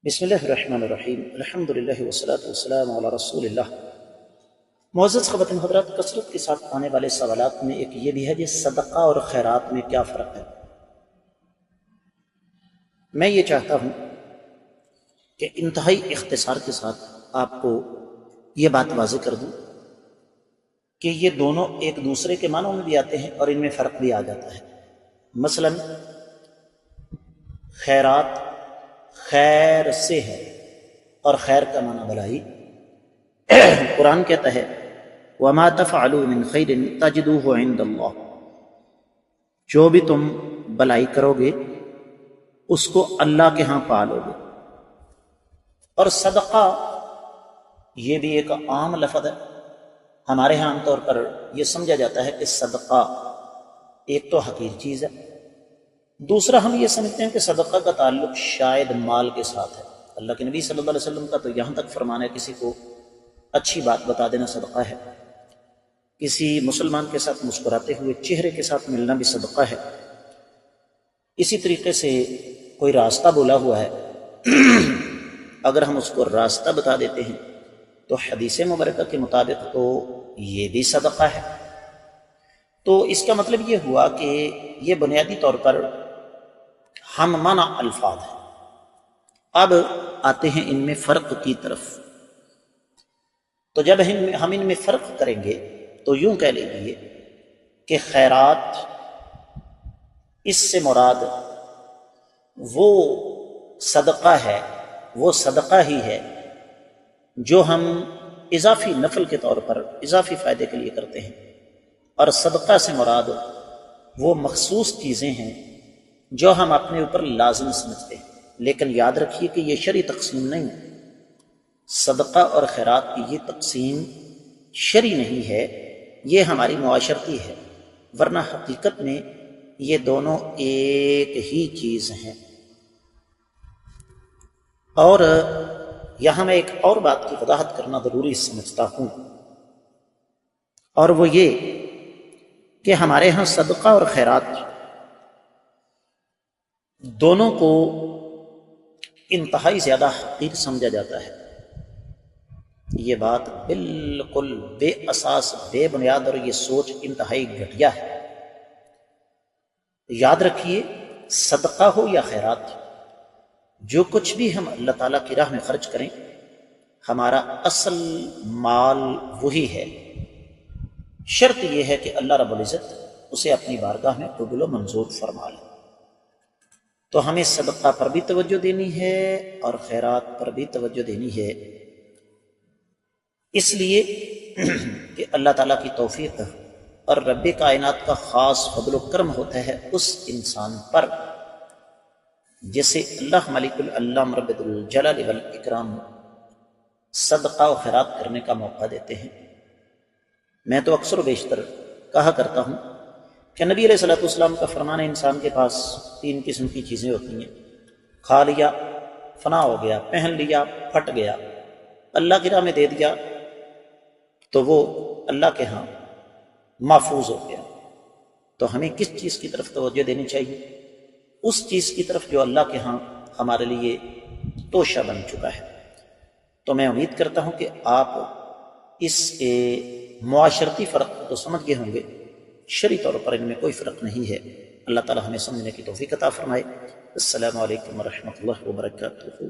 بسم اللہ الرحمن الرحیم الحمد للہ والصلاة والسلام علی رسول اللہ۔ معزز خواتین حضرات، کثرت کے ساتھ آنے والے سوالات میں ایک یہ بھی ہے کہ صدقہ اور خیرات میں کیا فرق ہے۔ میں یہ چاہتا ہوں کہ انتہائی اختصار کے ساتھ آپ کو یہ بات واضح کر دوں کہ یہ دونوں ایک دوسرے کے معنوں میں بھی آتے ہیں اور ان میں فرق بھی آ جاتا ہے۔ مثلا خیرات خیر سے ہے اور خیر کا معنی بھلائی۔ قرآن کہتا ہے وَمَا تَفْعَلُوا مِنْ خَيْرٍ تَجِدُوهُ عِنْدَ اللَّهِ، جو بھی تم بھلائی کرو گے اس کو اللہ کے ہاں پا لو گے۔ اور صدقہ یہ بھی ایک عام لفظ ہے، ہمارے ہاں عام طور پر یہ سمجھا جاتا ہے کہ صدقہ ایک تو حقیر چیز ہے، دوسرا ہم یہ سمجھتے ہیں کہ صدقہ کا تعلق شاید مال کے ساتھ ہے۔ اللہ کے نبی صلی اللہ علیہ وسلم کا تو یہاں تک فرمان ہے کسی کو اچھی بات بتا دینا صدقہ ہے، کسی مسلمان کے ساتھ مسکراتے ہوئے چہرے کے ساتھ ملنا بھی صدقہ ہے۔ اسی طریقے سے کوئی راستہ بولا ہوا ہے اگر ہم اس کو راستہ بتا دیتے ہیں تو حدیث مبارکہ کے مطابق تو یہ بھی صدقہ ہے۔ تو اس کا مطلب یہ ہوا کہ یہ بنیادی طور پر ہم معنی الفاظ ہیں۔ اب آتے ہیں ان میں فرق کی طرف۔ تو جب ہم ان میں فرق کریں گے تو یوں کہہ لیجیے کہ خیرات اس سے مراد وہ صدقہ ہے، وہ صدقہ ہی ہے جو ہم اضافی نفل کے طور پر اضافی فائدے کے لیے کرتے ہیں، اور صدقہ سے مراد وہ مخصوص چیزیں ہیں جو ہم اپنے اوپر لازم سمجھتے ہیں۔ لیکن یاد رکھیے کہ یہ شرعی تقسیم نہیں ہے، صدقہ اور خیرات کی یہ تقسیم شرعی نہیں ہے، یہ ہماری معاشرتی ہے، ورنہ حقیقت میں یہ دونوں ایک ہی چیز ہیں۔ اور یہاں میں ایک اور بات کی وضاحت کرنا ضروری سمجھتا ہوں، اور وہ یہ کہ ہمارے ہاں صدقہ اور خیرات دونوں کو انتہائی زیادہ حقیر سمجھا جاتا ہے۔ یہ بات بالکل بے اساس، بے بنیاد، اور یہ سوچ انتہائی گھٹیا ہے۔ یاد رکھیے، صدقہ ہو یا خیرات، جو کچھ بھی ہم اللہ تعالیٰ کی راہ میں خرچ کریں، ہمارا اصل مال وہی ہے۔ شرط یہ ہے کہ اللہ رب العزت اسے اپنی بارگاہ میں قبول و منظور فرما لے۔ تو ہمیں صدقہ پر بھی توجہ دینی ہے اور خیرات پر بھی توجہ دینی ہے، اس لیے کہ اللہ تعالیٰ کی توفیق اور رب کائنات کا خاص فضل و کرم ہوتا ہے اس انسان پر جسے اللہ ملک العلام رب الجلال والاکرام صدقہ و خیرات کرنے کا موقع دیتے ہیں۔ میں تو اکثر و بیشتر کہا کرتا ہوں کہ نبی علیہ الصلوۃ والسلام کا فرمان ہے انسان کے پاس تین قسم کی چیزیں ہوتی ہیں، کھا لیا فنا ہو گیا، پہن لیا پھٹ گیا، اللہ کی راہ میں دے دیا تو وہ اللہ کے ہاں محفوظ ہو گیا۔ تو ہمیں کس چیز کی طرف توجہ دینی چاہیے؟ اس چیز کی طرف جو اللہ کے ہاں ہمارے لیے توشہ بن چکا ہے۔ تو میں امید کرتا ہوں کہ آپ اس معاشرتی فرق کو سمجھ گئے ہوں گے، شرعی طور پر ان میں کوئی فرق نہیں ہے۔ اللہ تعالی ہمیں سمجھنے کی توفیق عطا فرمائے۔ السلام علیکم ورحمۃ اللہ وبرکاتہ۔